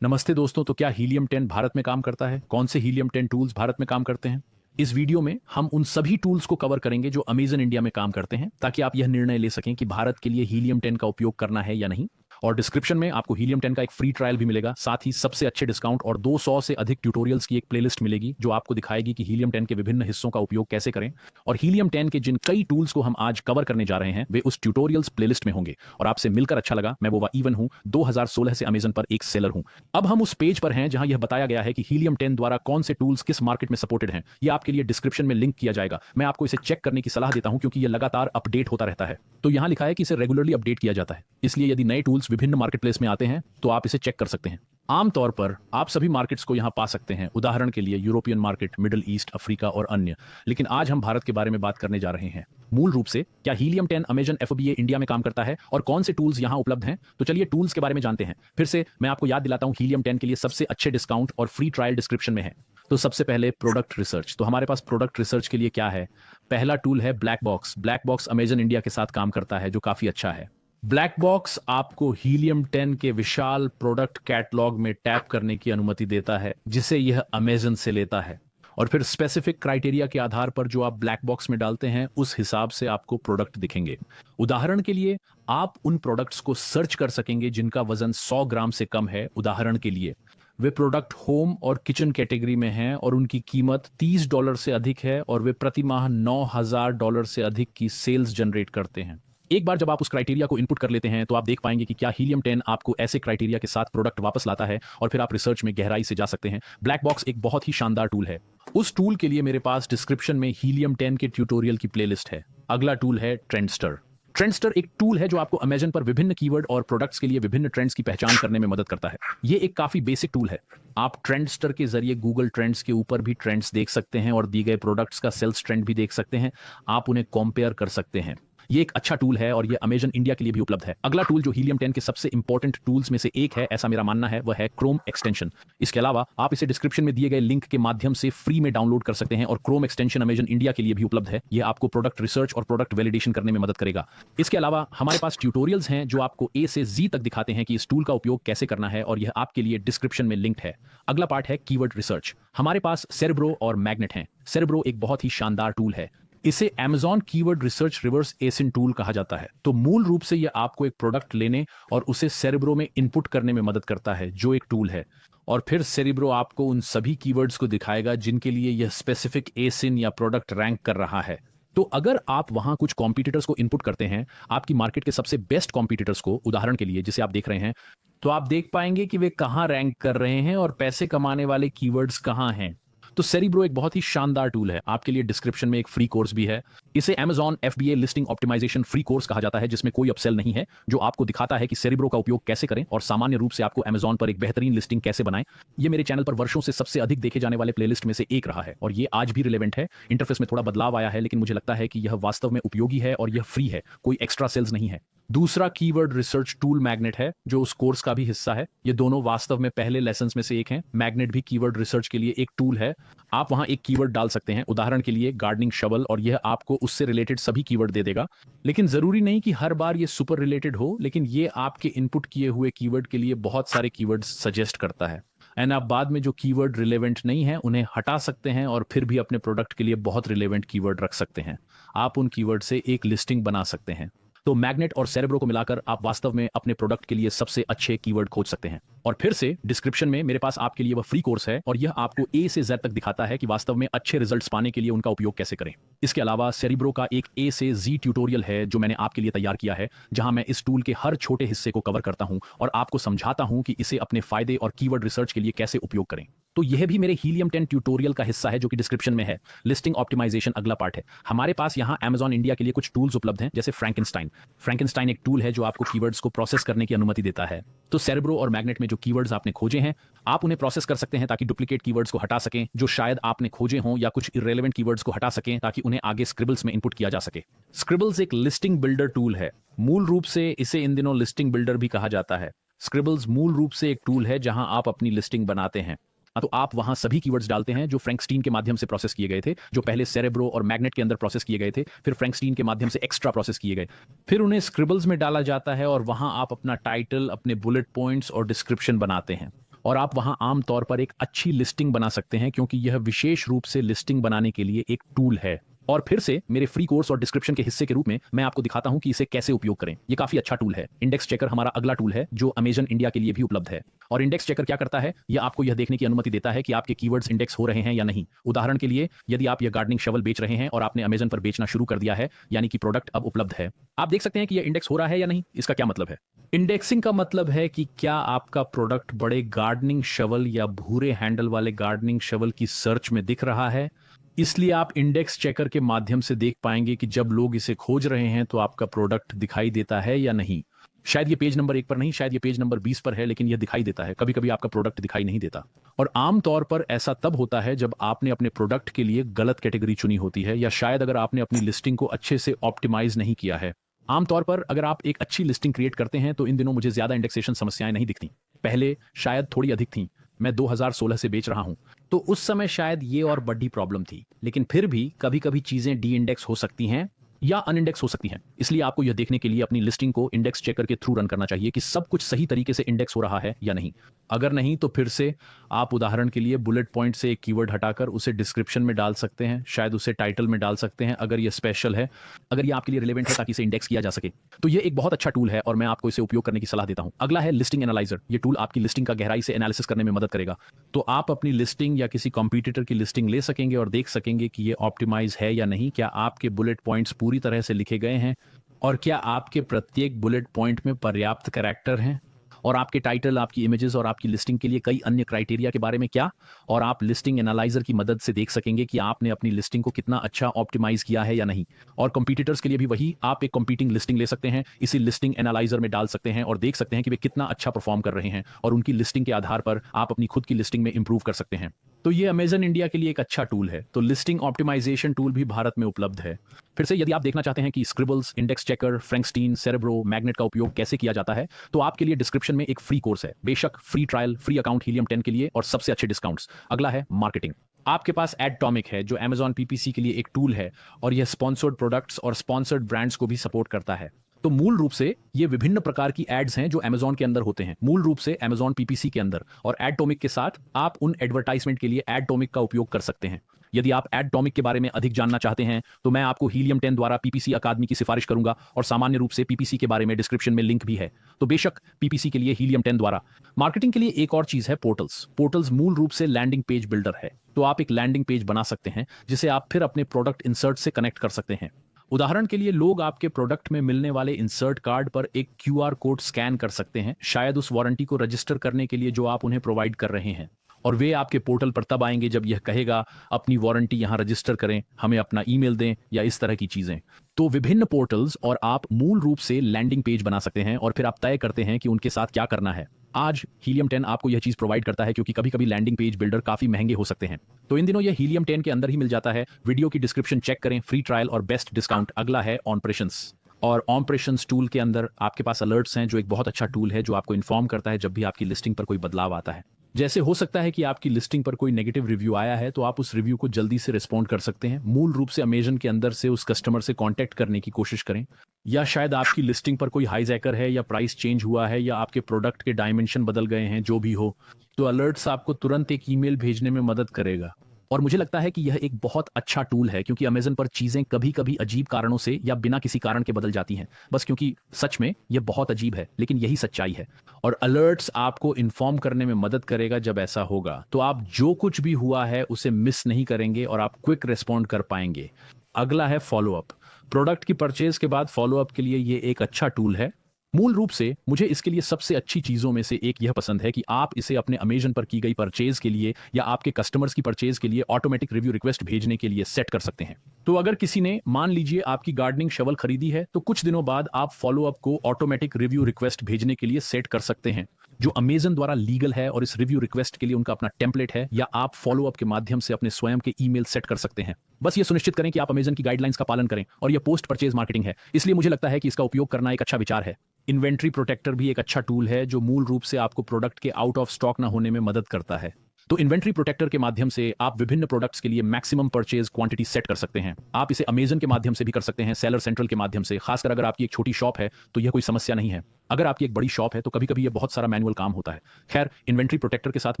नमस्ते दोस्तों। तो क्या हीलियम 10 भारत में काम करता है? कौन से हीलियम 10 टूल्स भारत में काम करते हैं? इस वीडियो में हम उन सभी टूल्स को कवर करेंगे जो अमेजन इंडिया में काम करते हैं, ताकि आप यह निर्णय ले सकें कि भारत के लिए हीलियम 10 का उपयोग करना है या नहीं। और डिस्क्रिप्शन में आपको हीलियम 10 का एक फ्री ट्रायल भी मिलेगा, साथ ही सबसे अच्छे डिस्काउंट और 200 से अधिक ट्यूटोरियल्स की एक प्लेलिस्ट मिलेगी जो आपको दिखाएगी कि हीलियम 10 के विभिन्न हिस्सों का उपयोग कैसे करें। और हीलियम 10 के जिन कई टूल्स को हम आज कवर करने जा रहे हैं वे उस ट्यूटोरियल्स प्लेलिस्ट में होंगे। और आपसे मिलकर अच्छा लगा। मैं वो इवन हूं, 2016 से अमेजन पर एक सेलर हूं। अब हम उस पेज पर हैं जहां यह बताया गया है कि हीलियम 10 द्वारा कौन से टूल्स किस मार्केट में सपोर्टेड हैं। यह आपके लिए डिस्क्रिप्शन में लिंक किया जाएगा। मैं आपको इसे चेक करने की सलाह देता हूं क्योंकि यह लगातार अपडेट होता रहता है। तो यहां लिखा है कि इसे रेगुलरली अपडेट किया जाता है, इसलिए यदि नए टूल्स विभिन्न मार्केट प्लेस में आते हैं तो आप इसे चेक कर सकते हैं। आमतौर पर आप सभी मार्केट्स को यहां पा सकते हैं, उदाहरण के लिए European market, middle east, Africa और अन्य। लेकिन आज हम भारत के बारे में बात करने जा रहे हैं। मूल रूप से क्या हीलियम 10 अमेजन एफबीए इंडिया में काम करता है और कौन से टूल्स यहां उपलब्ध हैं? तो चलिए टूल्स के बारे में जानते हैं। फिर से मैं आपको याद दिलाता हूं, हीलियम 10 के लिए सबसे अच्छे डिस्काउंट और फ्री ट्रायल डिस्क्रिप्शन में है। तो सबसे पहले प्रोडक्ट रिसर्च। तो हमारे पास प्रोडक्ट रिसर्च के लिए क्या है? पहला टूल है black box. Black box Amazon India के साथ काम करता है, जो काफी अच्छा है। ब्लैक बॉक्स आपको हीलियम 10 के विशाल प्रोडक्ट कैटलॉग में टैप करने की अनुमति देता है, जिसे यह अमेजन से लेता है। और फिर स्पेसिफिक क्राइटेरिया के आधार पर जो आप ब्लैक बॉक्स में डालते हैं, उस हिसाब से आपको प्रोडक्ट दिखेंगे। उदाहरण के लिए आप उन प्रोडक्ट्स को सर्च कर सकेंगे जिनका वजन 100 ग्राम से कम है। उदाहरण के लिए वे प्रोडक्ट होम और किचन कैटेगरी में हैं और उनकी कीमत $30 से अधिक है और वे प्रति माह $9,000 से अधिक की सेल्स जनरेट करते हैं। एक बार जब आप उस क्राइटेरिया को इनपुट कर लेते हैं तो आप देख पाएंगे कि क्या हीलियम 10 आपको ऐसे क्राइटेरिया के साथ प्रोडक्ट वापस लाता है, और फिर आप रिसर्च में गहराई से जा सकते हैं। ब्लैक बॉक्स एक बहुत ही शानदार टूल है। उस टूल के लिए मेरे पास डिस्क्रिप्शन में हीलियम 10 के ट्यूटोरियल की प्लेलिस्ट है। अगला टूल है ट्रेंडस्टर। ट्रेंडस्टर एक टूल है जो आपको अमेजन पर विभिन्न कीवर्ड और प्रोडक्ट्स के लिए विभिन्न ट्रेंड्स की पहचान करने में मदद करता है। ये एक काफी बेसिक टूल है। आप ट्रेंडस्टर के जरिए गूगल ट्रेंड्स के ऊपर भी ट्रेंड्स देख सकते हैं और दी गए प्रोडक्ट्स का सेल्स ट्रेंड भी देख सकते हैं। आप उन्हें कंपेयर कर सकते हैं। ये एक अच्छा टूल है और ये अमेजन इंडिया के लिए भी उपलब्ध है। अगला टूल जो हीलियम 10 के सबसे इंपॉर्टेंट टूल्स में से एक है, ऐसा मेरा मानना है, वह है क्रोम एक्सटेंशन। इसके अलावा आप इसे डिस्क्रिप्शन में दिए गए लिंक के माध्यम से फ्री में डाउनलोड कर सकते हैं और क्रोम एक्सटेंशन अमेजन इंडिया के लिए भी उपलब्ध है। यह आपको प्रोडक्ट रिसर्च और प्रोडक्ट वैलिडेशन करने में मदद करेगा। इसके अलावा हमारे पास ट्यूटोरियल्स हैं जो आपको ए से जी तक दिखाते हैं कि इस टूल का उपयोग कैसे करना है, और यह आपके लिए डिस्क्रिप्शन में लिंक्ड है। अगला पार्ट है कीवर्ड रिसर्च। हमारे पास सेरेब्रो और मैग्नेट हैं। सेरेब्रो एक बहुत ही शानदार टूल है। इसे Amazon keyword research reverse ASIN tool कहा जाता है। तो मूल रूप से यह आपको एक प्रोडक्ट लेने और उसे सेरेब्रो में इनपुट करने में मदद करता है, जो एक टूल है। और फिर सेरेब्रो आपको उन सभी कीवर्ड्स को दिखाएगा जिनके लिए यह स्पेसिफिक एसिन या प्रोडक्ट रैंक कर रहा है। तो अगर आप वहां कुछ कॉम्पिटिटर्स को इनपुट करते हैं, आपकी मार्केट के सबसे बेस्ट कॉम्पिटिटर्स को, उदाहरण के लिए जिसे आप देख रहे हैं, तो आप देख पाएंगे कि वे कहां रैंक कर रहे हैं और पैसे कमाने वाले कीवर्ड्स कहां हैं। तो सेरिब्रो एक बहुत ही शानदार टूल है। आपके लिए डिस्क्रिप्शन में एक फ्री कोर्स भी है। इसे Amazon FBA listing optimisation free course कहा जाता है, जिसमें कोई अपसेल नहीं है, जो आपको दिखाता है कि सेरिब्रो का उपयोग कैसे करें और सामान्य रूप से आपको Amazon पर एक बेहतरीन लिस्टिंग कैसे बनाएं। ये मेरे चैनल पर वर्षों से सबसे अधिक देखे जाने वाले प्लेलिस्ट में से एक रहा है और ये आज भी रिलेवेंट है। इंटरफेस में थोड़ा बदलाव आया है, लेकिन मुझे लगता है कि यह वास्तव में उपयोगी है और यह फ्री है, कोई एक्स्ट्रा सेल्स नहीं है। दूसरा कीवर्ड रिसर्च टूल मैग्नेट है, जो उस कोर्स का भी हिस्सा है। ये दोनों वास्तव में पहले लेसन्स में से एक हैं। मैग्नेट भी कीवर्ड रिसर्च के लिए एक टूल है। आप वहां एक कीवर्ड डाल सकते हैं, उदाहरण के लिए गार्डनिंग शवल, और यह आपको उससे रिलेटेड सभी कीवर्ड दे देगा। लेकिन जरूरी नहीं कि हर बार ये सुपर रिलेटेड हो, लेकिन ये आपके इनपुट किए हुए कीवर्ड के लिए बहुत सारे कीवर्ड सजेस्ट करता है। एंड आप बाद में जो कीवर्ड रिलेवेंट नहीं है उन्हें हटा सकते हैं और फिर भी अपने प्रोडक्ट के लिए बहुत रिलेवेंट कीवर्ड रख सकते हैं। आप उन कीवर्ड से एक लिस्टिंग बना सकते हैं। तो मैग्नेट और सेरेब्रो को मिलाकर आप वास्तव में अपने प्रोडक्ट के लिए सबसे अच्छे कीवर्ड खोज सकते हैं। और फिर से डिस्क्रिप्शन में मेरे पास आपके लिए वह फ्री कोर्स है और यह आपको ए से जेड तक दिखाता है कि वास्तव में अच्छे रिजल्ट्स पाने के लिए उनका उपयोग कैसे करें। इसके अलावा सेरिब्रो का एक ए से जी ट्यूटोरियल है जो मैंने आपके लिए तैयार किया है, जहां मैं इस टूल के हर छोटे हिस्से को कवर करता हूं और आपको समझाता हूं कि इसे अपने फायदे और कीवर्ड रिसर्च के लिए कैसे उपयोग करें। तो यह भी मेरे हीलियम 10 ट्यूटोरियल का हिस्सा है, जो कि डिस्क्रिप्शन में है। लिस्टिंग ऑप्टिमाइजेशन अगला पार्ट है। हमारे पास यहां Amazon इंडिया के लिए कुछ टूल्स उपलब्ध हैं, जैसे फ्रैंकेनस्टाइन। फ्रैंकेनस्टाइन एक टूल है जो आपको कीवर्ड्स को प्रोसेस करने की अनुमति देता है। तो सेरेब्रो और मैग्नेट में जो कीवर्ड्स आपने खोजे हैं, आप उन्हें प्रोसेस कर सकते हैं ताकि डुप्लीकेट कीवर्ड्स को हटा सकें जो शायद आपने खोजे हों, या कुछ इररेलेवेंट कीवर्ड्स को हटा सकें ताकि उन्हें आगे स्क्रिबल्स में इनपुट किया जा सके। स्क्रिबल्स एक लिस्टिंग बिल्डर टूल है। मूल रूप से इसे इन दिनों लिस्टिंग बिल्डर भी कहा जाता है। स्क्रिबल्स मूल रूप से एक टूल है जहां आप अपनी लिस्टिंग बनाते हैं। तो आप वहां सभी कीवर्ड्स डालते हैं जो फ्रैंकस्टीन के माध्यम से प्रोसेस किए गए थे, जो पहले सेरेब्रो और मैग्नेट के अंदर प्रोसेस किए गए थे, फिर फ्रैंकस्टीन के माध्यम से एक्स्ट्रा प्रोसेस किए गए, फिर उन्हें स्क्रिबल्स में डाला जाता है और वहां आप अपना टाइटल, अपने बुलेट पॉइंट्स और डिस्क्रिप्शन बनाते हैं। और आप वहां आम तौर पर एक अच्छी लिस्टिंग बना सकते हैं, क्योंकि यह विशेष रूप से लिस्टिंग बनाने के लिए एक टूल है। और फिर से मेरे फ्री कोर्स और डिस्क्रिप्शन के हिस्से के रूप में मैं आपको दिखाता हूं कि इसे कैसे उपयोग करें। ये काफी अच्छा टूल है। इंडेक्स चेकर हमारा अगला टूल है जो अमेजन इंडिया के लिए भी उपलब्ध है। और इंडेक्स चेकर क्या करता है, यह आपको यह देखने की अनुमति देता है कि आपके कीवर्ड्स इंडेक्स हो रहे हैं या नहीं। उदाहरण के लिए, यदि आप यह गार्डनिंग शवल बेच रहे हैं और आपने अमेजन पर बेचना शुरू कर दिया है, यानी कि प्रोडक्ट अब उपलब्ध है, आप देख सकते हैं कि यह इंडेक्स हो रहा है या नहीं। इसका क्या मतलब है? इंडेक्सिंग का मतलब है कि क्या आपका प्रोडक्ट बड़े गार्डनिंग शवल या भूरे हैंडल वाले गार्डनिंग शवल की सर्च में दिख रहा है। इसलिए आप इंडेक्स चेकर के माध्यम से देख पाएंगे कि जब लोग इसे खोज रहे हैं तो आपका प्रोडक्ट दिखाई देता है या नहीं। शायद ये पेज नंबर 1 पर नहीं, शायद ये पेज नंबर 20 पर है, लेकिन यह दिखाई देता है। कभी कभी आपका प्रोडक्ट दिखाई नहीं देता। और आमतौर पर ऐसा तब होता है जब आपने अपने प्रोडक्ट के लिए गलत कैटेगरी चुनी होती है, या शायद अगर आपने अपनी लिस्टिंग को अच्छे से ऑप्टिमाइज नहीं किया है। आमतौर पर अगर आप एक अच्छी लिस्टिंग क्रिएट करते हैं तो इन दिनों मुझे ज्यादा इंडेक्सेशन समस्याएं नहीं दिखती। पहले शायद थोड़ी अधिक थी। मैं 2016 से बेच रहा हूं, तो उस समय शायद ये और बड़ी प्रॉब्लम थी। लेकिन फिर भी कभी कभी चीजें डी इंडेक्स हो सकती हैं या अनइंडेक्स हो सकती हैं। इसलिए आपको यह देखने के लिए अपनी लिस्टिंग को इंडेक्स चेकर के थ्रू रन करना चाहिए कि सब कुछ सही तरीके से इंडेक्स हो रहा है या नहीं। अगर नहीं तो फिर से आप उदाहरण के लिए बुलेट पॉइंट से एक कीवर्ड हटाकर उसे डिस्क्रिप्शन में डाल सकते हैं, शायद उसे टाइटल में डाल सकते हैं अगर यह स्पेशल है, अगर यह आपके लिए रिलेवेंट है, ताकि इसे इंडेक्स किया जा सके। तो यह एक बहुत अच्छा टूल है और मैं आपको इसे उपयोग करने की सलाह देता हूं। अगला है लिस्टिंग एनालाइजर। यह टूल आपकी लिस्टिंग का गहराई से एनालिसिस करने में मदद करेगा। तो आप अपनी लिस्टिंग या किसी कॉम्पिटिटर की लिस्टिंग ले सकेंगे और देख सकेंगे कि यह ऑप्टिमाइज है या नहीं, क्या आपके बुलेट पॉइंट्स पूरी तरह से लिखे गए हैं, और क्या आपके प्रत्येक बुलेट पॉइंट में पर्याप्त कैरेक्टर हैं, और आपके टाइटल, आपकी इमेजेस और आपकी लिस्टिंग के लिए कई अन्य क्राइटेरिया के बारे में क्या। और आप लिस्टिंग एनालाइजर की मदद से देख सकेंगे कि आपने अपनी लिस्टिंग को कितना अच्छा ऑप्टिमाइज किया है या नहीं। और कंपीटिटर्स के लिए भी वही, आप एक कंपीटिंग लिस्टिंग ले सकते हैं, इसी लिस्टिंग एनालाइजर में डाल सकते हैं और देख सकते हैं कि वे कितना अच्छा परफॉर्म कर रहे हैं, और उनकी लिस्टिंग के आधार पर आप अपनी खुद की लिस्टिंग में इंप्रूव कर सकते हैं। तो ये अमेजन इंडिया के लिए एक अच्छा टूल है। तो लिस्टिंग ऑप्टिमाइजेशन टूल भी भारत में उपलब्ध है। फिर से यदि आप देखना चाहते हैं कि Scribbles, index checker, Frankenstein, Cerebro, Magnet का उपयोग कैसे किया जाता है, तो आपके लिए डिस्क्रिप्शन में एक फ्री कोर्स है। बेशक free trial, free account helium 10 के लिए और सबसे अच्छे डिस्काउंट्स। अगला है मार्केटिंग। आपके पास एडटॉमिक है जो अमेजॉन पीपीसी के लिए एक टूल है, और यह स्पॉन्सर्ड प्रोडक्ट्स और स्पॉन्सर्ड ब्रांड्स को भी सपोर्ट करता है। तो मूल रूप से ये विभिन्न प्रकार की एड्स हैं जो अमेजॉन के अंदर होते हैं, मूल रूप से अमेजॉन पीपीसी के अंदर। और एडटॉमिक के साथ आप उन एडवर्टाइजमेंट के लिए एडटॉमिक का उपयोग कर सकते हैं। यदि आप एडटॉमिक के बारे में अधिक जानना चाहते हैं तो मैं आपको हीलियम 10 द्वारा पीपीसी अकादमी की सिफारिश करूंगा, और सामान्य रूप से पीपीसी के बारे में डिस्क्रिप्शन में लिंक भी है। तो बेशक पीपीसी के लिए हीलियम 10 द्वारा। मार्केटिंग के लिए एक और चीज है पोर्टल्स। पोर्टल्स मूल रूप से लैंडिंग पेज बिल्डर है। तो आप एक लैंडिंग पेज बना सकते हैं जिसे आप फिर अपने प्रोडक्ट इंसर्ट से कनेक्ट कर सकते हैं। उदाहरण के लिए, लोग आपके प्रोडक्ट में मिलने वाले इंसर्ट कार्ड पर एक क्यूआर कोड स्कैन कर सकते हैं, शायद उस वारंटी को रजिस्टर करने के लिए जो आप उन्हें प्रोवाइड कर रहे हैं। और वे आपके पोर्टल पर तब आएंगे जब यह कहेगा अपनी वारंटी यहां रजिस्टर करें, हमें अपना ईमेल दें, या इस तरह की चीजें। तो विभिन्न पोर्टल्स, और आप मूल रूप से लैंडिंग पेज बना सकते हैं और फिर आप तय करते हैं कि उनके साथ क्या करना है। आज हीलियम 10 आपको यह चीज प्रोवाइड करता है, क्योंकि कभी कभी लैंडिंग पेज बिल्डर काफी महंगे हो सकते हैं। तो इन दिनों यह हीलियम 10 के अंदर ही मिल जाता है। वीडियो की डिस्क्रिप्शन चेक करें, फ्री ट्रायल और बेस्ट डिस्काउंट। अगला है ऑपरेशंस। और ऑपरेशंस टूल के अंदर आपके पास अलर्ट्स हैं, जो एक बहुत अच्छा टूल है जो आपको इन्फॉर्म करता है जब भी आपकी लिस्टिंग पर कोई बदलाव आता है। जैसे हो सकता है कि आपकी लिस्टिंग पर कोई नेगेटिव रिव्यू आया है, तो आप उस रिव्यू को जल्दी से रिस्पॉन्ड कर सकते हैं। मूल रूप से अमेजन के अंदर से उस कस्टमर से कांटेक्ट करने की कोशिश करें, या शायद आपकी लिस्टिंग पर कोई हाईजैकर है, या प्राइस चेंज हुआ है, या आपके प्रोडक्ट के डायमेंशन बदल गए हैं, जो भी हो। तो अलर्ट्स आपको तुरंत एक ईमेल भेजने में मदद करेगा। और मुझे लगता है कि यह एक बहुत अच्छा टूल है, क्योंकि अमेजन पर चीजें कभी कभी अजीब कारणों से या बिना किसी कारण के बदल जाती हैं, बस क्योंकि सच में यह बहुत अजीब है, लेकिन यही सच्चाई है। और अलर्ट्स आपको इन्फॉर्म करने में मदद करेगा जब ऐसा होगा, तो आप जो कुछ भी हुआ है उसे मिस नहीं करेंगे और आप क्विक रिस्पॉन्ड कर पाएंगे। अगला है फॉलोअप। प्रोडक्ट की परचेज के बाद फॉलोअप के लिए ये एक अच्छा टूल है। मूल रूप से मुझे इसके लिए सबसे अच्छी चीजों में से एक यह पसंद है कि आप इसे अपने अमेजन पर की गई परचेज के लिए या आपके कस्टमर्स की परचेज के लिए ऑटोमेटिक रिव्यू रिक्वेस्ट भेजने के लिए सेट कर सकते हैं। तो अगर किसी ने, मान लीजिए, आपकी गार्डनिंग शवल खरीदी है, तो कुछ दिनों बाद आप फॉलोअप को ऑटोमेटिक रिव्यू रिक्वेस्ट भेजने के लिए सेट कर सकते हैं, जो अमेजन द्वारा लीगल है, और इस रिव्यू रिक्वेस्ट के लिए उनका अपना टेम्पलेट है, या आप फॉलोअप के माध्यम से अपने स्वयं के ईमेल सेट कर सकते हैं। बस ये सुनिश्चित करें कि आप अमेजन की गाइडलाइंस का पालन करें, और यह पोस्ट परचेज मार्केटिंग है, इसलिए मुझे लगता है कि इसका उपयोग करना एक अच्छा विचार है। इन्वेंट्री प्रोटेक्टर भी एक अच्छा टूल है जो मूल रूप से आपको प्रोडक्ट के आउट ऑफ स्टॉक ना होने में मदद करता है। तो इन्वेंट्री प्रोटेक्टर के माध्यम से आप विभिन्न प्रोडक्ट्स के लिए मैक्सिमम परचेज क्वांटिटी सेट कर सकते हैं। आप इसे अमेजन के माध्यम से भी कर सकते हैं, सेलर सेंट्रल के माध्यम से। खासकर अगर आपकी एक छोटी शॉप है तो यह कोई समस्या नहीं है। अगर आपकी एक बड़ी शॉप है तो कभी कभी ये बहुत सारा मैनुअल काम होता है। खैर, इन्वेंट्री प्रोटेक्टर के साथ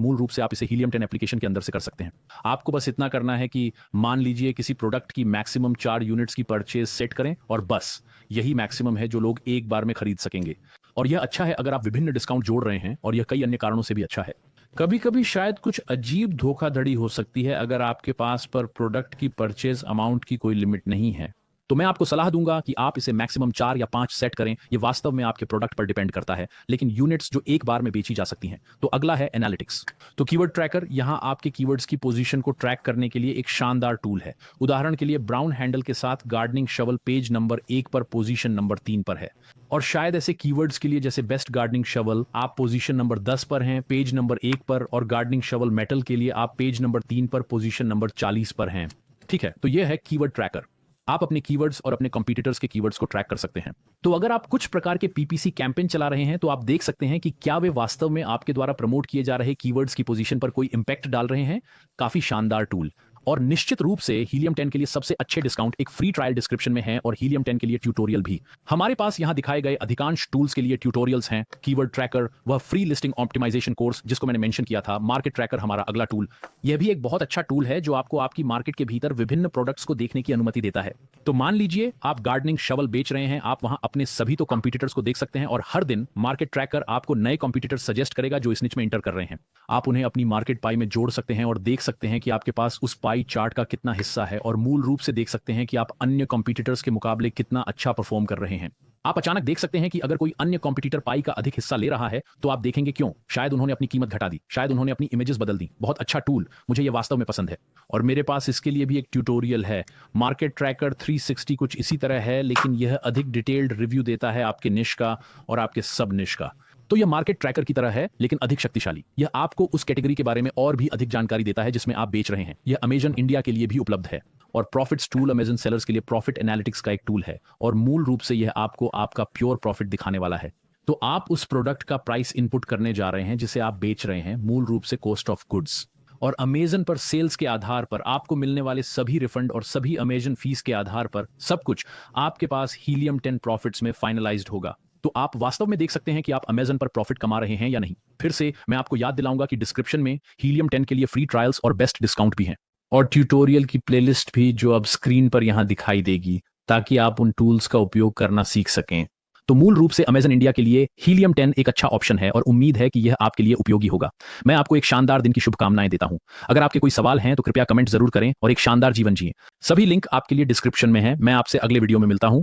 मूल रूप से आप इसे हीलियम 10 एप्लीकेशन के अंदर से कर सकते हैं। आपको बस इतना करना है कि मान लीजिए किसी प्रोडक्ट की मैक्सिमम 4 यूनिट्स की परचेज सेट करें और बस यही मैक्सिमम है जो लोग एक बार में खरीद सकेंगे। और यह अच्छा है अगर आप विभिन्न डिस्काउंट जोड़ रहे हैं, और यह कई अन्य कारणों से भी अच्छा है। कभी कभी शायद कुछ अजीब धोखाधड़ी हो सकती है अगर आपके पास पर प्रोडक्ट की परचेज अमाउंट की कोई लिमिट नहीं है। तो मैं आपको सलाह दूंगा कि आप इसे मैक्सिमम 4 या 5 सेट करें। ये वास्तव में आपके प्रोडक्ट पर डिपेंड करता है, लेकिन यूनिट्स जो एक बार में बेची जा सकती हैं। तो अगला है एनालिटिक्स। तो कीवर्ड ट्रैकर यहां आपके कीवर्ड्स की पोजीशन को ट्रैक करने के लिए एक शानदार टूल है। उदाहरण के लिए ब्राउन हैंडल के साथ गार्डनिंग शवल पेज नंबर 1 पर पोजीशन नंबर 3 पर है। और शायद ऐसे कीवर्ड्स के लिए जैसे बेस्ट गार्डनिंग शवल आप पोजीशन नंबर 10 पर हैं, पेज नंबर 1 पर, और गार्डनिंग शवल मेटल के लिए आप पेज नंबर 3 पर, पोजीशन नंबर 40 पर हैं। ठीक है, तो यह है कीवर्ड ट्रैकर। आप अपने कीवर्ड्स और अपने कंपटीटर्स के कीवर्ड्स को ट्रैक कर सकते हैं। तो अगर आप कुछ प्रकार के पीपीसी कैंपेन चला रहे हैं तो आप देख सकते हैं कि क्या वे वास्तव में आपके द्वारा प्रमोट किए जा रहे कीवर्ड्स की पोजीशन पर कोई इंपैक्ट डाल रहे हैं। काफी शानदार टूल। और निश्चित रूप से हीलियम 10 के लिए सबसे अच्छे डिस्काउंट एक फ्री ट्रायल डिस्क्रिप्शन में है, और हीलियम 10 के लिए ट्यूटोरियल भी। हमारे पास यहां दिखाए गए अधिकांश टूल्स के लिए ट्यूटोरियल्स हैं। कीवर्ड ट्रैकर वह फ्री लिस्टिंग ऑप्टिमाइजेशन कोर्स जिसको मैंने मेंशन किया था। मार्केट ट्रैकर हमारा अगला टूल। यह भी एक बहुत अच्छा टूल है जो आपको आपकी मार्केट के भीतर विभिन्न प्रोडक्ट्स को देखने की अनुमति देता है। तो मान लीजिए आप गार्डनिंग शवल बेच रहे हैं, आप वहां अपने सभी तो कॉम्पिटिटर्स को देख सकते हैं, और हर दिन मार्केट ट्रैकर आपको नए कॉम्पिटिटर्स सजेस्ट करेगा जो इस निच में इंटर कर रहे हैं। आप उन्हें अपनी मार्केट पाई में जोड़ सकते हैं और देख सकते हैं कि आपके पास उस पाई चार्ट का कितना हिस्सा है, और मूल रूप से देख सकते हैं कि आप अन्य कॉम्पिटिटर्स के मुकाबले कितना अच्छा परफॉर्म कर रहे हैं। आप अचानक देख सकते हैं कि अगर कोई अन्य कॉम्पिटिटर पाई का अधिक हिस्सा ले रहा है तो आप देखेंगे क्यों। शायद उन्होंने अपनी कीमत घटा दी, शायद उन्होंने अपनी इमेजेस बदल दी। बहुत अच्छा टूल, मुझे यह वास्तव में पसंद है। और मेरे पास इसके लिए भी एक ट्यूटोरियल है। मार्केट ट्रैकर 360 कुछ इसी तरह है, लेकिन यह अधिक डिटेल्ड रिव्यू देता है आपके निश का और आपके सब निश का। तो यह मार्केट ट्रैकर की तरह है लेकिन अधिक शक्तिशाली। यह आपको उस कैटेगरी के बारे में और भी अधिक जानकारी देता है जिसमें आप बेच रहे हैं। यह अमेजन इंडिया के लिए भी उपलब्ध है। और प्रॉफिट्स टूल अमेजन सेलर्स के लिए प्रॉफिट एनालिटिक्स का एक टूल है, और मूल रूप से यह आपको आपका प्योर प्रॉफिट दिखाने वाला है। तो आप उस प्रोडक्ट का प्राइस इनपुट करने जा रहे हैं जिसे आप बेच रहे हैं, मूल रूप से कॉस्ट ऑफ गुड्स। और अमेजन पर सेल्स के आधार पर आपको मिलने वाले सभी रिफंड और सभी अमेजन फीस के आधार पर सब कुछ आपके पास हीलियम 10 प्रॉफिट्स में फाइनलाइज्ड होगा। तो आप वास्तव में देख सकते हैं कि आप अमेजन पर प्रॉफिट कमा रहे हैं या नहीं। फिर से मैं आपको याद दिलाऊंगा कि डिस्क्रिप्शन में हीलियम 10 के लिए फ्री ट्रायल्स और बेस्ट डिस्काउंट भी हैं, और ट्यूटोरियल की प्लेलिस्ट भी जो अब स्क्रीन पर यहां दिखाई देगी, ताकि आप उन टूल्स का उपयोग करना सीख सकें। तो मूल रूप से अमेजन इंडिया के लिए हीलियम 10 एक अच्छा ऑप्शन है, और उम्मीद है कि यह आपके लिए उपयोगी होगा। मैं आपको एक शानदार दिन की शुभकामनाएं देता हूं। अगर आपके कोई सवाल हैं तो कृपया कमेंट जरूर करें, और एक शानदार जीवन जिएं। सभी लिंक आपके लिए डिस्क्रिप्शन में है। मैं आपसे अगले वीडियो में मिलता हूं।